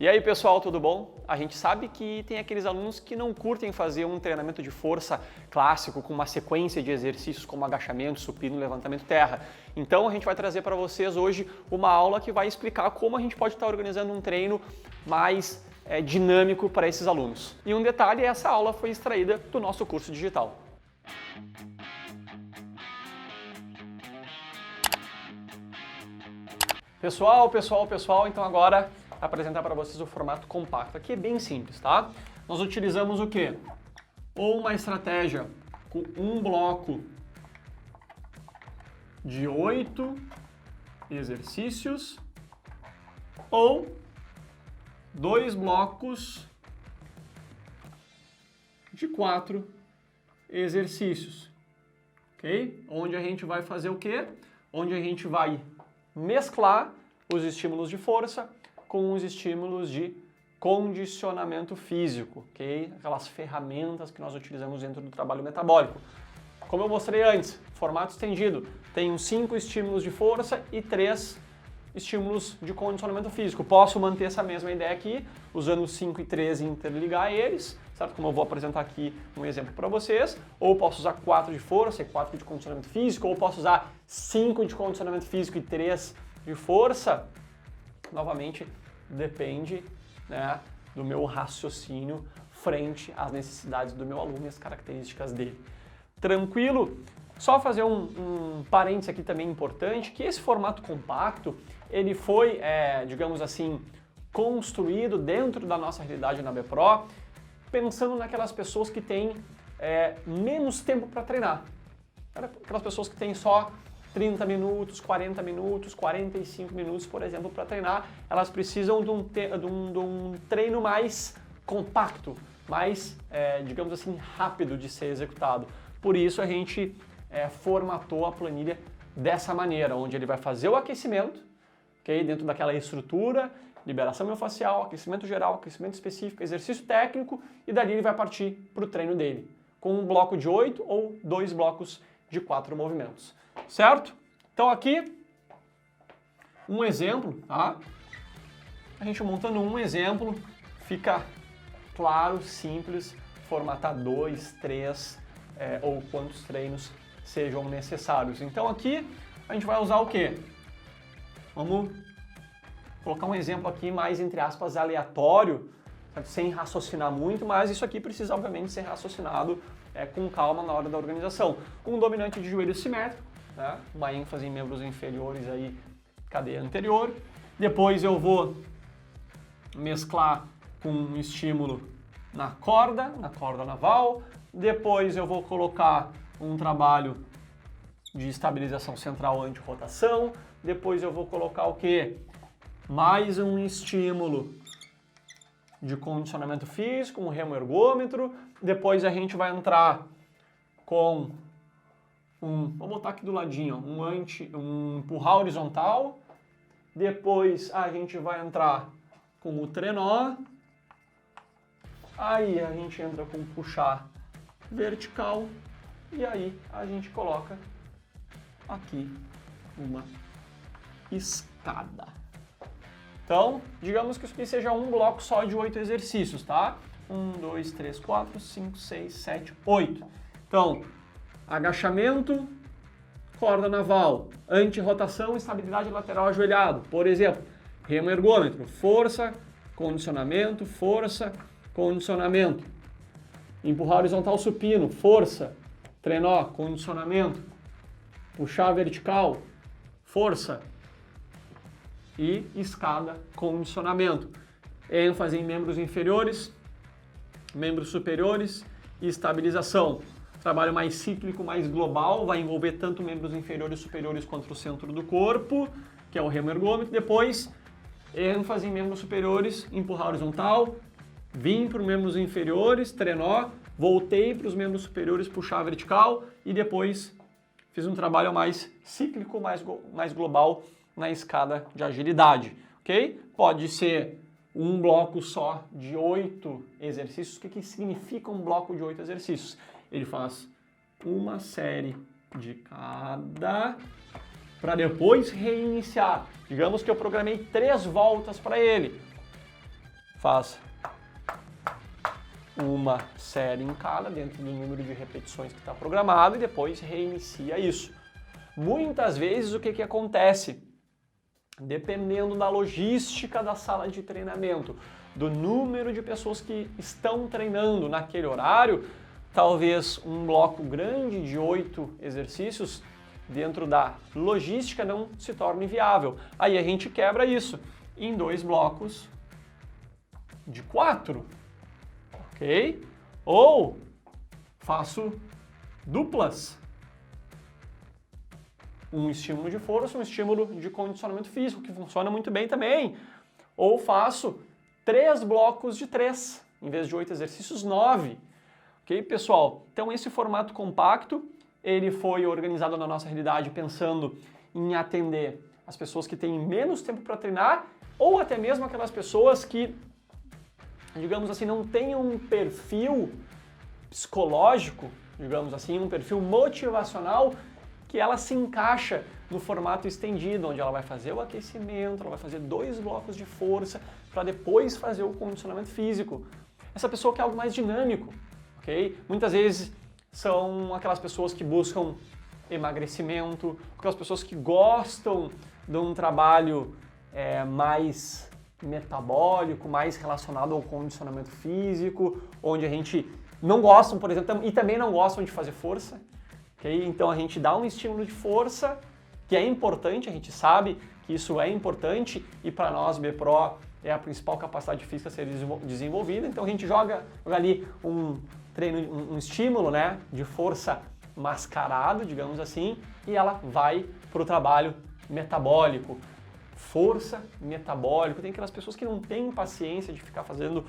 E aí pessoal, tudo bom? A gente sabe que tem aqueles alunos que não curtem fazer um treinamento de força clássico com uma sequência de exercícios como agachamento, supino, levantamento terra. Então a gente vai trazer para vocês hoje uma aula que vai explicar como a gente pode estar organizando um treino mais dinâmico para esses alunos. E um detalhe, essa aula foi extraída do nosso curso digital. Pessoal, então agora apresentar para vocês o formato compacto. Aqui é bem simples, tá? Nós utilizamos o quê? Ou uma estratégia com um bloco de 8 exercícios ou 2 blocos de 4 exercícios, ok? Onde a gente vai fazer o quê? Onde a gente vai mesclar os estímulos de força com os estímulos de condicionamento físico, ok? Aquelas ferramentas que nós utilizamos dentro do trabalho metabólico. Como eu mostrei antes, formato estendido, tem 5 estímulos de força e 3 estímulos de condicionamento físico. Posso manter essa mesma ideia aqui, usando 5 e 3 e interligar eles, certo? Como eu vou apresentar aqui um exemplo para vocês, ou posso usar 4 de força e 4 de condicionamento físico, ou posso usar 5 de condicionamento físico e 3 de força. Novamente, depende, né, do meu raciocínio frente às necessidades do meu aluno e as características dele. Tranquilo? Só fazer um parênteses aqui também importante, que esse formato compacto, ele foi, digamos assim, construído dentro da nossa realidade na BPRO, pensando naquelas pessoas que têm menos tempo para treinar. Aquelas pessoas que têm só 30 minutos, 40 minutos, 45 minutos, por exemplo, para treinar, elas precisam de um treino mais compacto, mais, digamos assim, rápido de ser executado. Por isso a gente formatou a planilha dessa maneira, onde ele vai fazer o aquecimento, okay, dentro daquela estrutura, liberação miofascial, aquecimento geral, aquecimento específico, exercício técnico, e dali ele vai partir para o treino dele, com um bloco de 8 ou 2 blocos de 4 movimentos. Certo? Então aqui, um exemplo, tá? A gente montando um exemplo, fica claro, simples, formatar 2, 3 ou quantos treinos sejam necessários. Então aqui a gente vai usar o quê? Vamos colocar um exemplo aqui mais, entre aspas, aleatório, certo? Sem raciocinar muito, mas isso aqui precisa obviamente ser raciocinado com calma na hora da organização. Um dominante de joelho simétrico, né? Uma ênfase em membros inferiores aí, cadeia anterior. Depois eu vou mesclar com um estímulo na corda naval. Depois eu vou colocar um trabalho de estabilização central anti-rotação. Depois eu vou colocar o quê? Mais um estímulo de condicionamento físico, um remo ergômetro. Depois a gente vai entrar com vou botar aqui do ladinho, um empurrar horizontal. Depois a gente vai entrar com o trenó. Aí a gente entra com puxar vertical. E aí a gente coloca aqui uma escada. Então, digamos que isso aqui seja um bloco só de 8 exercícios, tá? 1, 2, 3, 4, 5, 6, 7, 8. Então, agachamento, corda naval, anti-rotação, estabilidade lateral ajoelhado. Por exemplo, remo ergômetro, força, condicionamento, força, condicionamento. Empurrar horizontal supino, força, trenó, condicionamento. Puxar vertical, força. E escada, condicionamento. ênfase em membros inferiores, membros superiores e estabilização. Trabalho mais cíclico, mais global, vai envolver tanto membros inferiores e superiores quanto o centro do corpo, que é o remo ergômetro. Depois, ênfase em membros superiores, empurrar horizontal, vim para os membros inferiores, trenó, voltei para os membros superiores, puxar vertical e depois fiz um trabalho mais cíclico, mais global na escada de agilidade, ok? Pode ser um bloco só de 8 exercícios. O que significa um bloco de 8 exercícios? Ele faz uma série de cada para depois reiniciar. Digamos que eu programei 3 voltas para ele. faz uma série em cada dentro do número de repetições que está programado e depois reinicia isso. Muitas vezes o que acontece? Dependendo da logística da sala de treinamento, do número de pessoas que estão treinando naquele horário, talvez um bloco grande de 8 exercícios dentro da logística não se torne viável. Aí a gente quebra isso em 2 blocos de 4, ok? Ou faço duplas. Um estímulo de força, um estímulo de condicionamento físico, que funciona muito bem também. Ou faço 3 blocos de 3, em vez de 8 exercícios, 9. Ok, pessoal? Então esse formato compacto, ele foi organizado na nossa realidade pensando em atender as pessoas que têm menos tempo para treinar ou até mesmo aquelas pessoas que, digamos assim, não têm um perfil psicológico, digamos assim, um perfil motivacional que ela se encaixa no formato estendido, onde ela vai fazer o aquecimento, ela vai fazer 2 blocos de força para depois fazer o condicionamento físico. Essa pessoa quer algo mais dinâmico, ok? Muitas vezes são aquelas pessoas que buscam emagrecimento, aquelas pessoas que gostam de um trabalho mais metabólico, mais relacionado ao condicionamento físico, onde a gente não gostam, por exemplo, e também não gostam de fazer força. Okay? Então a gente dá um estímulo de força, que é importante, a gente sabe que isso é importante e para nós, BPRO, é a principal capacidade física a ser desenvolvida, então a gente joga ali um treino, um estímulo, né, de força mascarado, digamos assim, e ela vai para o trabalho metabólico. Força metabólico, tem aquelas pessoas que não têm paciência de ficar fazendo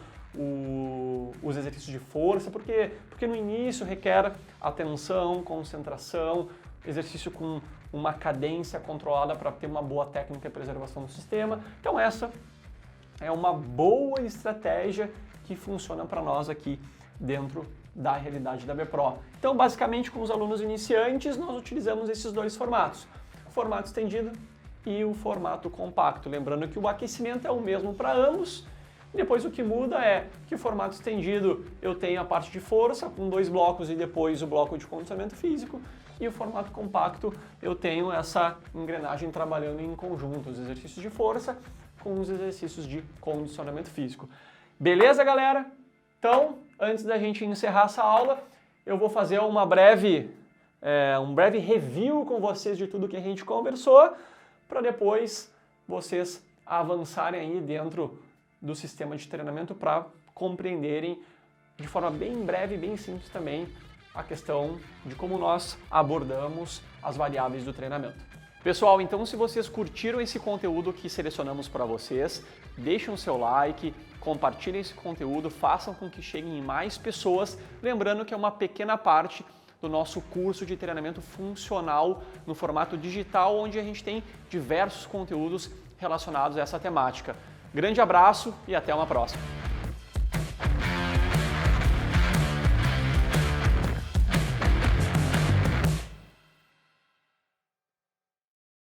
os exercícios de força, porque no início requer atenção, concentração, exercício com uma cadência controlada para ter uma boa técnica de preservação do sistema. Então essa é uma boa estratégia que funciona para nós aqui dentro da realidade da BPRO. Então basicamente com os alunos iniciantes nós utilizamos esses 2 formatos, o formato estendido e o formato compacto. Lembrando que o aquecimento é o mesmo para ambos. Depois o que muda é que o formato estendido eu tenho a parte de força com 2 blocos e depois o bloco de condicionamento físico, e o formato compacto eu tenho essa engrenagem trabalhando em conjunto, os exercícios de força com os exercícios de condicionamento físico. Beleza, galera? Então, antes da gente encerrar essa aula, eu vou fazer um breve review com vocês de tudo que a gente conversou, para depois vocês avançarem aí dentro do sistema de treinamento para compreenderem de forma bem breve e bem simples também a questão de como nós abordamos as variáveis do treinamento. Pessoal, então se vocês curtiram esse conteúdo que selecionamos para vocês, deixem o seu like, compartilhem esse conteúdo, façam com que cheguem em mais pessoas, lembrando que é uma pequena parte do nosso curso de treinamento funcional no formato digital, onde a gente tem diversos conteúdos relacionados a essa temática. Grande abraço e até uma próxima!